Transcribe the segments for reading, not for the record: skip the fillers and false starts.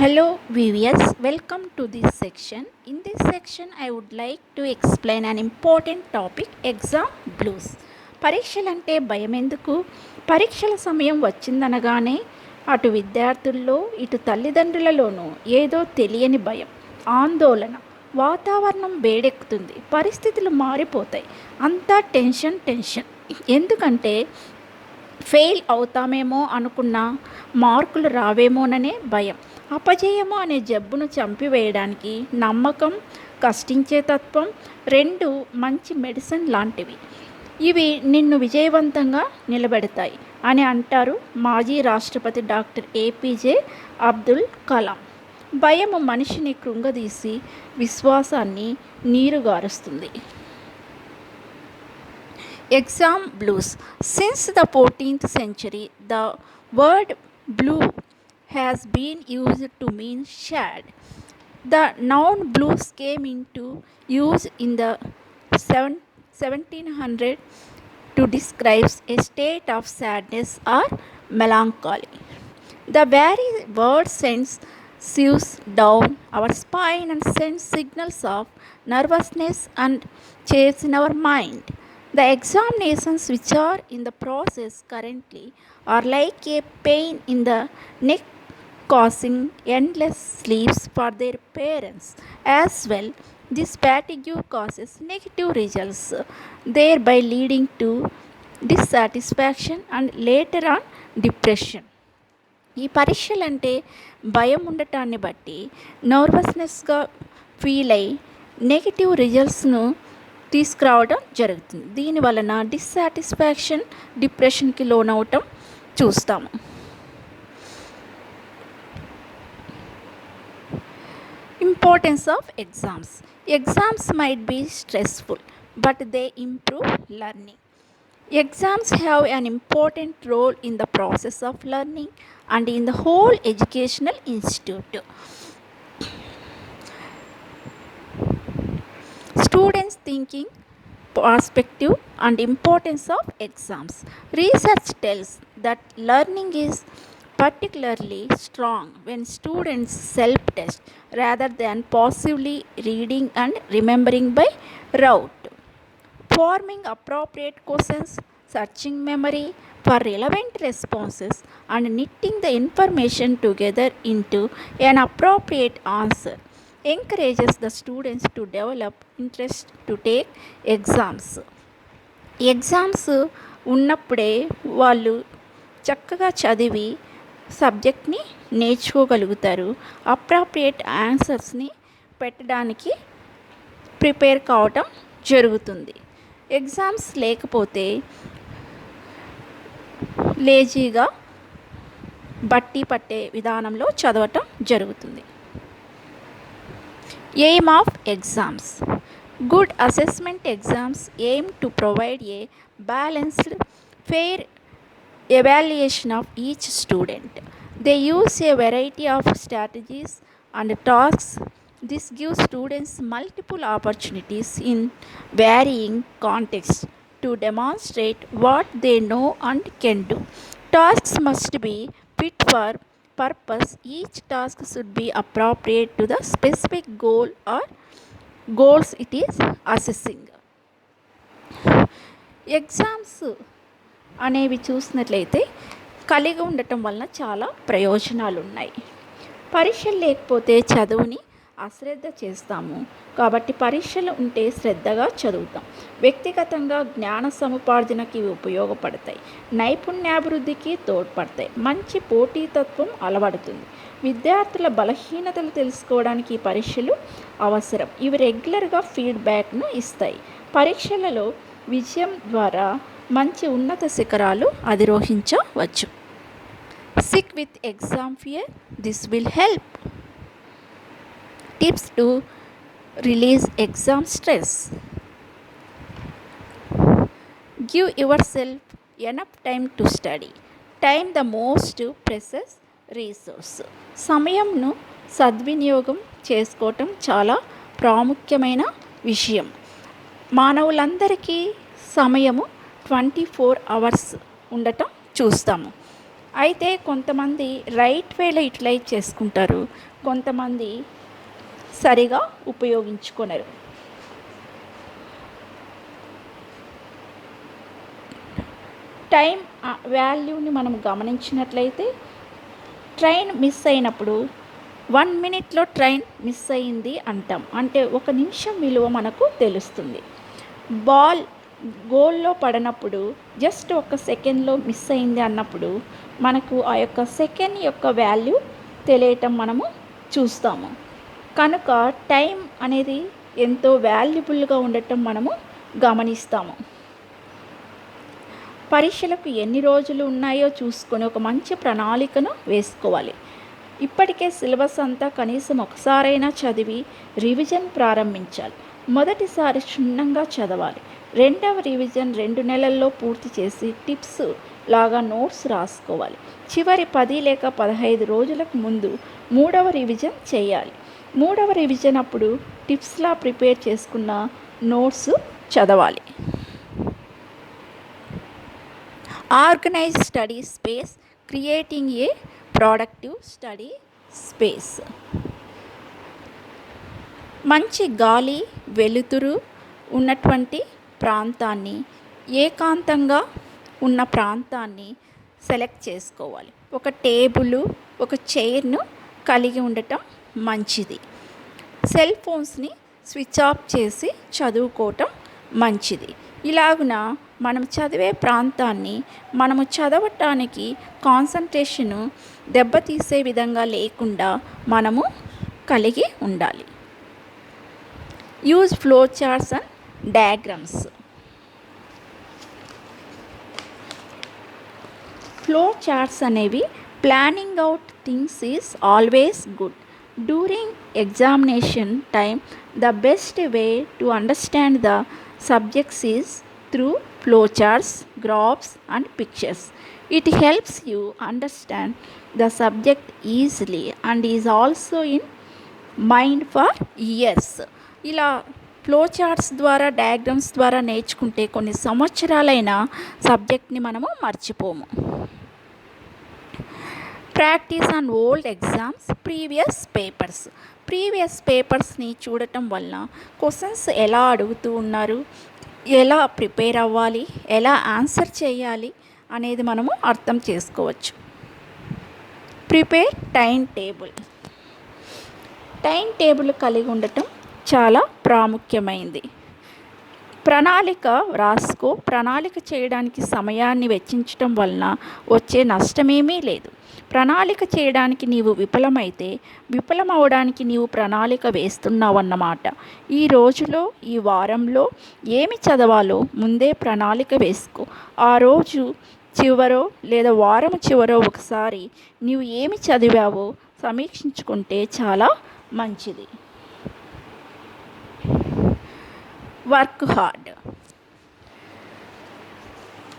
Hello viewers, welcome to this section. In this section, I would like to explain an important topic, exam blues. పరీక్షలంటే భయం ఎందుకు? పరీక్షల సమయం వచ్చిందనగానే అటు విద్యార్థుల్లో ఇటు తల్లిదండ్రులలోనూ ఏదో తెలియని భయం, ఆందోళన, వాతావరణం వేడెక్కుతుంది, పరిస్థితులు మారిపోతాయి, అంతా టెన్షన్. ఎందుకంటే ఫెయిల్ అవుతామేమో అనుకున్నా మార్కులు రావేమోననే భయం. అపజయము అనే జబ్బును చంపివేయడానికి నమ్మకం, కష్టించే తత్వం రెండు మంచి మెడిసిన్ లాంటివి. ఇవి నిన్ను విజయవంతంగా నిలబెడతాయి అని అంటారు మాజీ రాష్ట్రపతి డాక్టర్ ఏపీజే అబ్దుల్ కలాం. భయము మనిషిని కృంగదీసి విశ్వాసాన్ని నీరుగారుస్తుంది. Exam blues. Since the 14th century, the word blue has been used to mean sad. The noun blues came into use in the 1700 to describe a state of sadness or melancholy. The very word sends shivers down our spine and sends signals of nervousness and chills in our mind. The examinations which are in the process currently are like a pain in the neck causing endless sleeps for their parents as well. This fatigue causes negative results, thereby leading to dissatisfaction and later on depression. ఈ పరీక్షలంటే భయం ఉండటాన్ని బట్టి నర్వస్నెస్గా feel అయ్యి negative రిజల్ట్స్ను తీసుకురావడం జరుగుతుంది. దీని వలన dissatisfaction, డిప్రెషన్కి లోనవటం చూస్తాము. Importance of exams. Exams might be stressful but they improve learning. Exams have an important role in the process of learning and in the whole educational institute. Students thinking perspective and importance of exams. Research tells that learning is particularly strong when students self-test rather than passively reading and remembering by rote. Forming appropriate questions, searching memory for relevant responses, and knitting the information together into an appropriate answer encourages the students to develop interest to take exams. Exams ఉన్నప్పుడే వాళ్ళు చక్కగా చదివి సబ్జెక్ట్ని నేర్చుకోగలుగుతారు, appropriate ఆన్సర్స్ని పెట్టడానికి prepare కావటం జరుగుతుంది. Exams లేకపోతే లేజీగా బట్టి పట్టే విధానంలో చదవటం జరుగుతుంది. Aim of exams. Good assessment exams aim to provide a balanced, fair evaluation of each student. They use a variety of strategies and tasks. This gives students multiple opportunities in varying contexts to demonstrate what they know and can do. Tasks must be fit for purpose. Each task should be appropriate to the specific goal or goals it is assessing. Exams అనేవి చూసినట్లయితే కలిగి ఉండటం వలన చాలా ప్రయోజనాలు ఉన్నాయి. పరీక్షలు లేకపోతే చదువుని అశ్రద్ధ చేస్తాము, కాబట్టి పరీక్షలు ఉంటే శ్రద్ధగా చదువుతాం. వ్యక్తిగతంగా జ్ఞాన సముపార్జనకి ఉపయోగపడతాయి, నైపుణ్యాభివృద్ధికి తోడ్పడతాయి, మంచి పోటీతత్వం అలవడుతుంది. విద్యార్థుల బలహీనతలు తెలుసుకోవడానికి ఈ పరీక్షలు అవసరం. ఇవి రెగ్యులర్గా ఫీడ్బ్యాక్ను ఇస్తాయి. పరీక్షలలో విజయం ద్వారా మంచి ఉన్నత శిఖరాలు అధిరోహించవచ్చు. Sick with exam fear, this will help. Tips to release exam stress. Give yourself enough time to study. Time the most precious resource. సమయంను సద్వినియోగం చేసుకోవటం చాలా ప్రాముఖ్యమైన విషయం. మానవులందరికీ సమయము 24 hours ఉండటం చూస్తాము. అయితే కొంతమంది రైట్ వేలో యూటిలైజ్ చేసుకుంటారు, కొంతమంది సరిగా ఉపయోగించుకొనరు. టైం వాల్యూని మనం గమనించినట్లయితే ట్రైన్ మిస్ అయినప్పుడు 1 మినిట్లో ట్రైన్ మిస్ అయింది అంటాం. అంటే 1 నిమిషం విలువ మనకు తెలుస్తుంది. బాల్ గోల్లో పడినప్పుడు జస్ట్ 1 సెకండ్లో మిస్ అయింది అన్నప్పుడు మనకు ఆ యొక్క సెకండ్ యొక్క వాల్యూ తెలియటం మనము చూస్తాము. కనుక టైం అనేది ఎంతో వాల్యుబుల్గా ఉండటం మనము గమనిస్తాము. పరీక్షలకు ఎన్ని రోజులు ఉన్నాయో చూసుకొని ఒక మంచి ప్రణాళికను వేసుకోవాలి. ఇప్పటికే సిలబస్ అంతా కనీసం ఒకసారైనా చదివి రివిజన్ ప్రారంభించాలి. మొదటిసారి క్షుణ్ణంగా చదవాలి. రెండవ రివిజన్ 2 నెలల్లో పూర్తి చేసి టిప్స్ లాగా నోట్స్ రాసుకోవాలి. చివరి 10 లేక 15 రోజులకు ముందు 3వ రివిజన్ చేయాలి. 3వ రివిజన్ అప్పుడు టిప్స్లా ప్రిపేర్ చేసుకున్న నోట్స్ చదవాలి. Organise study space, creating a productive study space. మంచి గాలి, వెలుతురు ఉన్నటువంటి ప్రాంతాన్ని, ఏకాంతంగా ఉన్న ప్రాంతాన్ని సెలెక్ట్ చేసుకోవాలి. ఒక టేబుల్, ఒక చైర్ను కలిగి ఉండటం మంచిది. సెల్ ఫోన్స్ని స్విచ్ ఆఫ్ చేసి చదువుకోవటం మంచిది. ఇలాగున మనం చదివే ప్రాంతాన్ని మనము చదవటానికి కాన్సంట్రేషను దెబ్బతీసే విధంగా లేకుండా మనము కలిగి ఉండాలి. Use flow charts and diagrams. Flow charts అనేవి planning out things is always good. During examination time the best way to understand the subjects is through flowcharts, graphs and pictures. It helps you understand the subject easily and is also in mind for years. ఇలా flow charts ద్వారా, diagrams ద్వారా నేర్చుకుంటే కొన్ని సంవత్సరాలైన సబ్జెక్ట్ని మనము మర్చిపోము. Practice on old exams, previous పేపర్స్ని చూడటం వలన క్వశ్చన్స్ ఎలా అడుగుతూ ఉన్నారు, ఎలా ప్రిపేర్ అవ్వాలి, ఎలా ఆన్సర్ చేయాలి అనేది మనము అర్థం చేసుకోవచ్చు. ప్రిపేర్ టైం టేబుల్ కలిగి ఉండటం చాలా ప్రాముఖ్యమైంది. ప్రణాళిక చేయడానికి సమయాన్ని వెచ్చించటం వలన వచ్చే నష్టమేమీ లేదు. ప్రణాళిక చేయడానికి నీవు విఫలమవడానికి నీవు ప్రణాళిక వేస్తున్నావన్నమాట. ఈ రోజులో, ఈ వారంలో ఏమి చదవాలో ముందే ప్రణాళిక వేసుకో. ఆ రోజు చివరో లేదా వారం చివరో ఒకసారి నీవు ఏమి చదివావో సమీక్షించుకుంటే చాలా మంచిది. Work hard.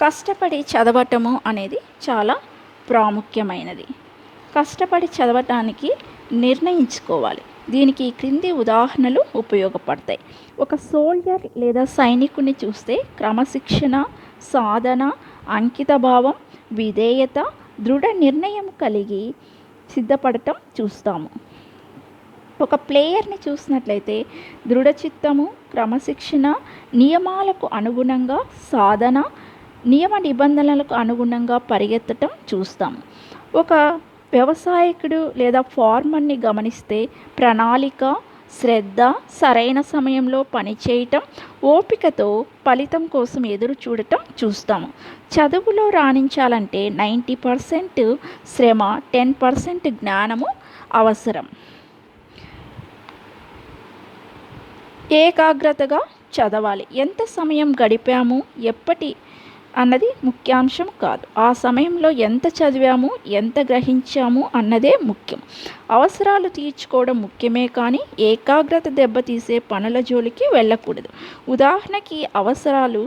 కష్టపడి చదవటము అనేది చాలా ప్రాముఖ్యమైనది. కష్టపడి చదవటానికి నిర్ణయించుకోవాలి. దీనికి ఈ క్రింది ఉదాహరణలు ఉపయోగపడతాయి. ఒక సోల్జర్ లేదా సైనికుని చూస్తే క్రమశిక్షణ, సాధన, అంకితభావం, విధేయత, దృఢ నిర్ణయం కలిగి సిద్ధపడటం చూస్తాము. ఒక ప్లేయర్ని చూసినట్లయితే దృఢచిత్తము, క్రమశిక్షణ, నియమాలకు అనుగుణంగా సాధన, నియమ నిబంధనలకు అనుగుణంగా పరిగెత్తటం చూస్తాము. ఒక వ్యవసాయకుడు లేదా ఫార్మర్ని గమనిస్తే ప్రణాళిక, శ్రద్ధ, సరైన సమయంలో పనిచేయటం, ఓపికతో ఫలితం కోసం ఎదురు చూడటం చూస్తాము. చదువులో రాణించాలంటే 90% శ్రమ, 10% జ్ఞానము అవసరం. ఏకాగ్రతగా చదవాలి. ఎంత సమయం గడిపాము, ఎప్పటి అన్నది ముఖ్యాంశం కాదు. ఆ సమయంలో ఎంత చదివాము, ఎంత గ్రహించాము అన్నదే ముఖ్యం. అవసరాలు తీర్చుకోవడం ముఖ్యమే కానీ ఏకాగ్రత దెబ్బతీసే పనుల జోలికి వెళ్ళకూడదు. ఉదాహరణకి అవసరాలు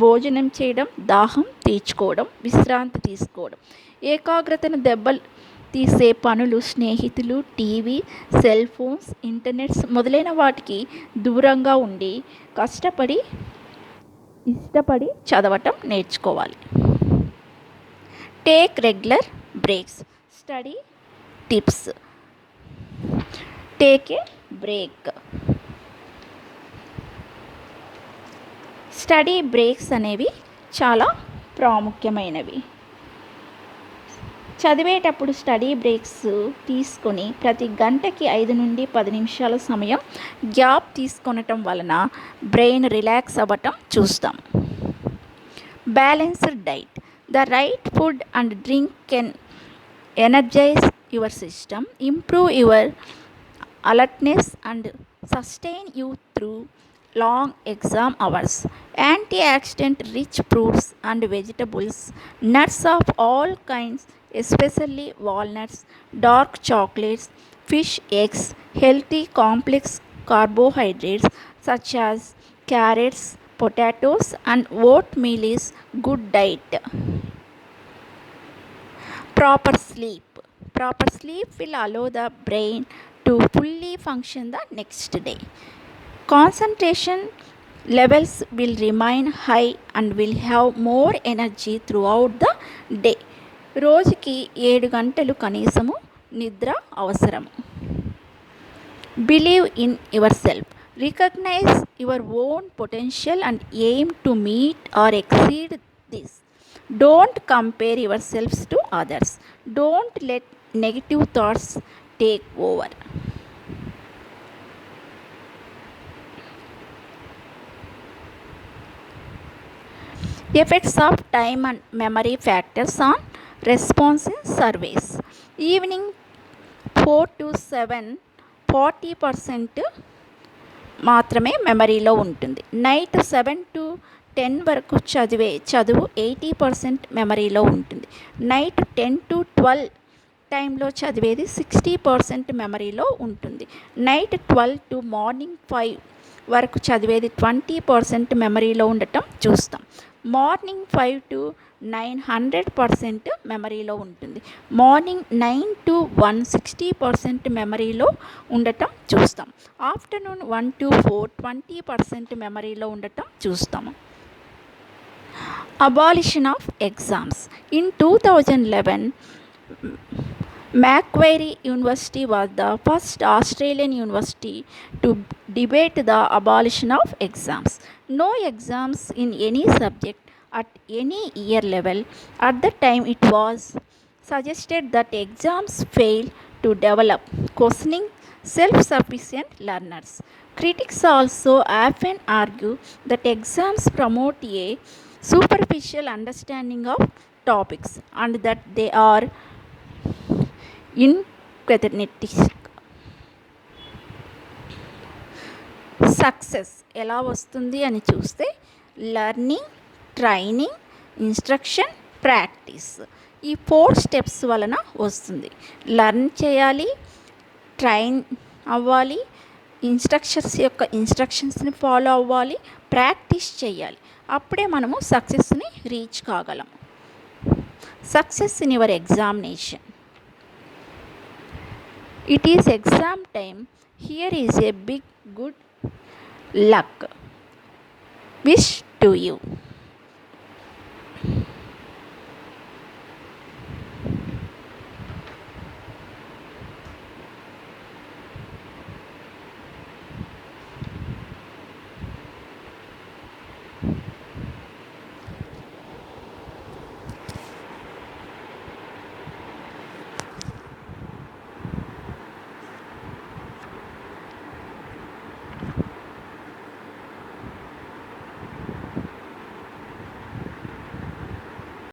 భోజనం చేయడం, దాహం తీర్చుకోవడం, విశ్రాంతి తీసుకోవడం. ఏకాగ్రతను తీసే పనులు స్నేహితులు, టీవీ, సెల్ ఫోన్స్, ఇంటర్నెట్స్ మొదలైన వాటికి దూరంగా ఉండి ఇష్టపడి చదవటం నేర్చుకోవాలి. Take regular breaks. Study tips. Take a break. Study breaks అనేవి చాలా ప్రాముఖ్యమైనవి. చదివేటప్పుడు స్టడీ బ్రేక్స్ తీసుకొని ప్రతి గంటకి 5 నుండి 10 నిమిషాల సమయం గ్యాప్ తీసుకొనటం వలన బ్రెయిన్ రిలాక్స్ అవ్వటం చూస్తాం. Balanced diet. The right food and drink can energise your system, improve your alertness and sustain you through long exam hours. Antioxidant rich fruits and vegetables, nuts of all kinds, especially walnuts, dark chocolates, fish, eggs, healthy complex carbohydrates such as carrots, potatoes, and oatmeal is good diet. Proper sleep. Proper sleep will allow the brain to fully function the next day. Concentration levels will remain high and will have more energy throughout the day. రోజుకి 7 గంటలు కనీసము నిద్ర అవసరము. Believe in yourself. Recognize your own potential and aim to meet or exceed this. Don't compare yourselves to others. Don't let negative thoughts take over. Effects of time and memory factors on response in surveys. Evening 4 to 7 40% మాత్రమే మెమరీలో ఉంటుంది. Night 7 to 10 వరకు చదువు 80% మెమరీలో ఉంటుంది. Night 10 to 12 టైంలో చదివేది 60% మెమరీలో ఉంటుంది. నైట్ 12 to మార్నింగ్ 5 వరకు చదివేది 20% మెమరీలో ఉండటం చూస్తాం. మార్నింగ్ 5 to 9 100% మెమరీలో ఉంటుంది. మార్నింగ్ 9 to 1 60% మెమరీలో ఉండటం చూస్తాం. ఆఫ్టర్నూన్ 1 to 4 20% మెమరీలో ఉండటం చూస్తాము. Abolition of exams. In 2011, Macquarie University was the first Australian university to debate the abolition of exams. No exams in any subject at any year level. At the time, it was suggested that exams fail to develop questioning, self-sufficient learners. Critics also often argue that exams promote a superficial understanding of topics and that they are inquisitive. Success ఎలా వస్తుంది అని చూస్తే learning, training, instruction, practice, ఈ 4 steps వలన వస్తుంది. Learn చేయాలి, train అవ్వాలి, ఇన్స్ట్రక్షన్స్ని follow అవ్వాలి, ప్రాక్టీస్ చేయాలి. అప్పుడే మనము సక్సెస్ని రీచ్ కాగలం. Success in your examination. It is exam time. Here is a big good luck wish to you.